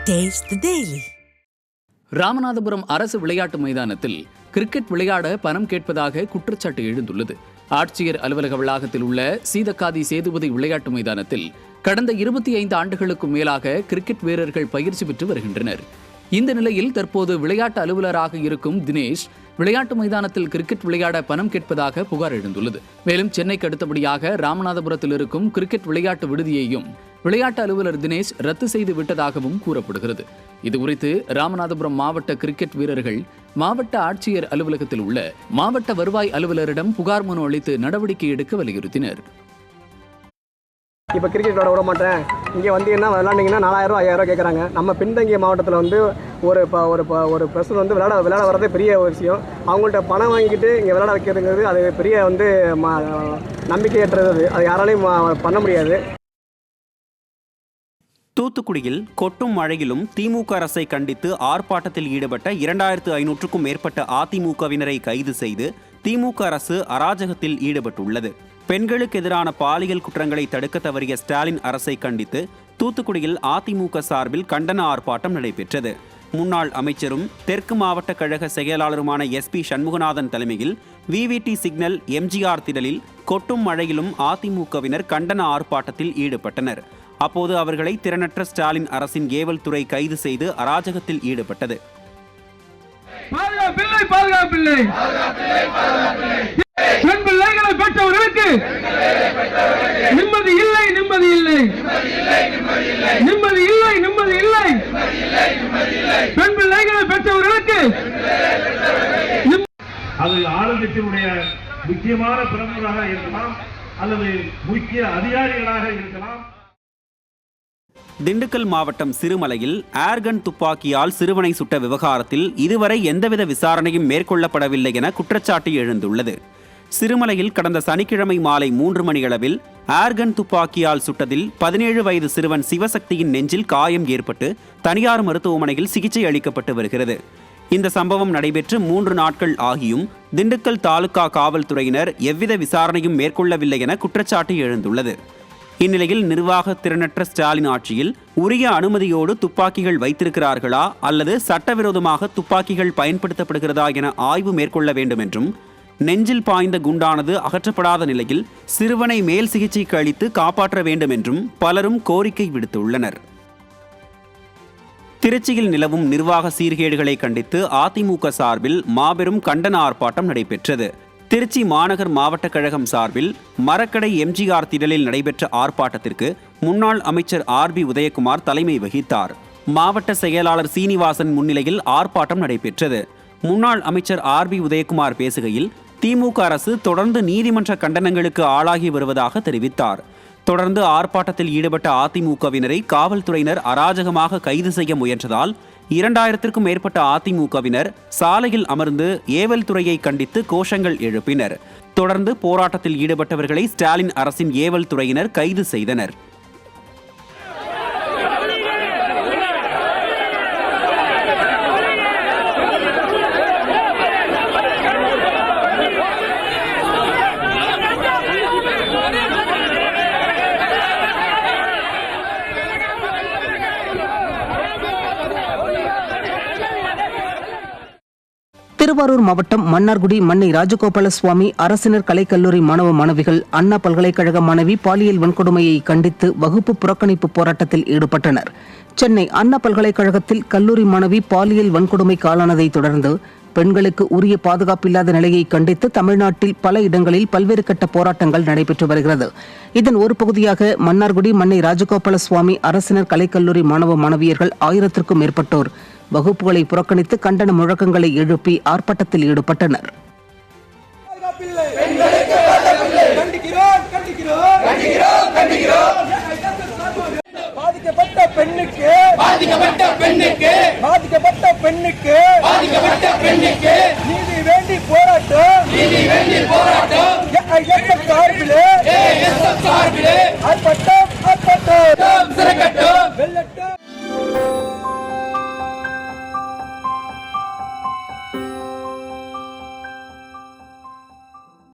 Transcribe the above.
Taste the Daily. Ramanathapuram அரசு விளையாட்டு மைதானத்தில் கிரிக்கெட் விளையாட பணம் கேட்பதாக குற்றச்சாட்டு எழுந்துள்ளது. ஆட்சியர் அலுவலக வளாகத்தில் உள்ள சீதக்காதி சேதுபதி விளையாட்டு மைதானத்தில் கடந்த 25 ஆண்டுகளுக்கும் மேலாக கிரிக்கெட் வீரர்கள் பயிற்சி பெற்று வருகின்றனர். இந்த நிலையில் தற்போது விளையாட்டு அலுவலராக இருக்கும் தினேஷ் விளையாட்டு மைதானத்தில் கிரிக்கெட் விளையாட பணம் கேட்பதாக புகார் எழுந்துள்ளது. மேலும் சென்னைக்கு அடுத்தபடியாக ராமநாதபுரத்தில் இருக்கும் கிரிக்கெட் விளையாட்டு விடுதியையும் விளையாட்டு அலுவலர் தினேஷ் ரத்து செய்து விட்டதாகவும் கூறப்படுகிறது. இதுகுறித்து ராமநாதபுரம் மாவட்ட கிரிக்கெட் வீரர்கள் மாவட்ட ஆட்சியர் அலுவலகத்தில் உள்ள மாவட்ட வருவாய் அலுவலரிடம் புகார் மனு அளித்து நடவடிக்கை எடுக்க வலியுறுத்தினர். இப்போ கிரிக்கெட் விளையாட விட மாட்டேன், இங்கே வந்து என்ன விளையாண்டிங்கன்னா 4000 5000 கேட்குறாங்க. நம்ம பின்தங்கிய மாவட்டத்தில் வந்து ஒரு பர்சன் வந்து விளையாட வரதே பெரிய ஒரு விஷயம். அவங்கள்ட்ட பணம் வாங்கிக்கிட்டு இங்கே விளையாட வைக்கிறதுங்கிறது அது பெரிய வந்து நம்பிக்கையற்றது. அது யாராலையும் பண்ண முடியாது. தூத்துக்குடியில் கொட்டும் மழையிலும் திமுக அரசை கண்டித்து ஆர்ப்பாட்டத்தில் ஈடுபட்ட 2500க்கும் மேற்பட்ட அதிமுகவினரை கைது செய்து திமுக அரசு அராஜகத்தில் ஈடுபட்டுள்ளது. பெண்களுக்கு எதிரான பாலியல் குற்றங்களை தடுக்க தவறிய ஸ்டாலின் அரசை கண்டித்து தூத்துக்குடியில் அதிமுக சார்பில் கண்டன ஆர்ப்பாட்டம் நடைபெற்றது. முன்னாள் அமைச்சரும் தெற்கு மாவட்ட கழக செயலாளருமான SP சண்முகநாதன் தலைமையில் VVT சிக்னல் MGR திடலில் கொட்டும் மழையிலும் அதிமுகவினர் கண்டன ஆர்ப்பாட்டத்தில் ஈடுபட்டனர். அப்போது அவர்களை திறனற்ற ஸ்டாலின் அரசின் ஏவல் துறை கைது செய்து அராஜகத்தில் ஈடுபட்டது. பெற்றவர்களுக்கு நிம்மதி இல்லை, நிம்மதி இல்லை, நிம்மதி இல்லை, நிம்மதி இல்லை. பெண் பிள்ளைகளை பெற்றவர்களுக்கு அது ஆளுங்கட்சியினுடைய முக்கியமான பிரமுகராக இருக்கலாம் அல்லது முக்கிய அதிகாரிகளாக இருக்கலாம். திண்டுக்கல் மாவட்டம் சிறுமலையில் ஏர்கன் துப்பாக்கியால் சிறுவனை சுட்ட விவகாரத்தில் இதுவரை எந்தவித விசாரணையும் மேற்கொள்ளப்படவில்லை என குற்றச்சாட்டு எழுந்துள்ளது. சிறுமலையில் கடந்த சனிக்கிழமை மாலை 3 மணியளவில் ஏர்கன் துப்பாக்கியால் சுட்டதில் 17 வயது சிறுவன் சிவசக்தியின் நெஞ்சில் காயம் ஏற்பட்டு தனியார் மருத்துவமனையில் சிகிச்சை அளிக்கப்பட்டு வருகிறது. இந்த சம்பவம் நடைபெற்று 3 நாட்கள் ஆகியும் திண்டுக்கல் தாலுகா காவல்துறையினர் எவ்வித விசாரணையும் மேற்கொள்ளவில்லை என குற்றச்சாட்டு எழுந்துள்ளது. இந்நிலையில் நிர்வாக திறனற்ற ஸ்டாலின் ஆட்சியில் உரிய அனுமதியோடு துப்பாக்கிகள் வைத்திருக்கிறார்களா அல்லது சட்டவிரோதமாக துப்பாக்கிகள் பயன்படுத்தப்படுகிறதா என ஆய்வு மேற்கொள்ள வேண்டும் என்றும், நெஞ்சில் பாய்ந்த குண்டானது அகற்றப்படாத நிலையில் சிறுவனை மேல் சிகிச்சைக்கு அளித்து காப்பாற்ற வேண்டும் என்றும் பலரும் கோரிக்கை விடுத்துள்ளனர். திருச்சியில் நிலவும் நிர்வாக சீர்கேடுகளை கண்டித்து அதிமுக சார்பில் மாபெரும் கண்டன ஆர்ப்பாட்டம் நடைபெற்றது. திருச்சி மாநகர் மாவட்ட கழகம் சார்பில் மரக்கடை MGR திடலில் நடைபெற்ற ஆர்ப்பாட்டத்திற்கு முன்னாள் அமைச்சர் RB உதயகுமார் தலைமை வகித்தார். மாவட்ட செயலாளர் சீனிவாசன் முன்னிலையில் ஆர்ப்பாட்டம் நடைபெற்றது. முன்னாள் அமைச்சர் RB உதயகுமார் பேசுகையில் திமுக அரசு தொடர்ந்து நீதிமன்ற கண்டனங்களுக்கு ஆளாகி வருவதாக தெரிவித்தார். தொடர்ந்து ஆர்ப்பாட்டத்தில் ஈடுபட்ட அதிமுகவினரை காவல்துறையினர் அராஜகமாக கைது செய்ய முயன்றதால் 2000க்கும் மேற்பட்ட அதிமுகவினர் சாலையில் அமர்ந்து ஏவல் துறையை கண்டித்து கோஷங்கள் எழுப்பினர். தொடர்ந்து போராட்டத்தில் ஈடுபட்டவர்களை ஸ்டாலின் அரசின் ஏவல் துறையினர் கைது செய்தனர். திருவாரூர் மாவட்டம் மன்னார்குடி மன்னை ராஜகோபால சுவாமி அரசினர் கலைக்கல்லூரி மாணவ மாணவிகள் அண்ணா பல்கலைக்கழக மாணவி பாலியல் வன்கொடுமையை கண்டித்து வகுப்பு புறக்கணிப்பு போராட்டத்தில் ஈடுபட்டனர். சென்னை அண்ணா பல்கலைக்கழகத்தில் கல்லூரி மாணவி பாலியல் வன்கொடுமைக்கு ஆளானதை தொடர்ந்து பெண்களுக்கு உரிய பாதுகாப்பில்லாத நிலையை கண்டித்து தமிழ்நாட்டில் பல இடங்களில் பல்வேறு கட்ட போராட்டங்கள் நடைபெற்று வருகிறது. இதன் ஒரு பகுதியாக மன்னார்குடி மன்னை ராஜகோபால சுவாமி அரசினர் கலைக்கல்லூரி மாணவ மாணவியர்கள் 1000க்கும் மேற்பட்டோர் வகுப்புகளை புறக்கணித்து கண்டன முழக்கங்களை எழுப்பி ஆர்ப்பாட்டத்தில் ஈடுபட்டனர்.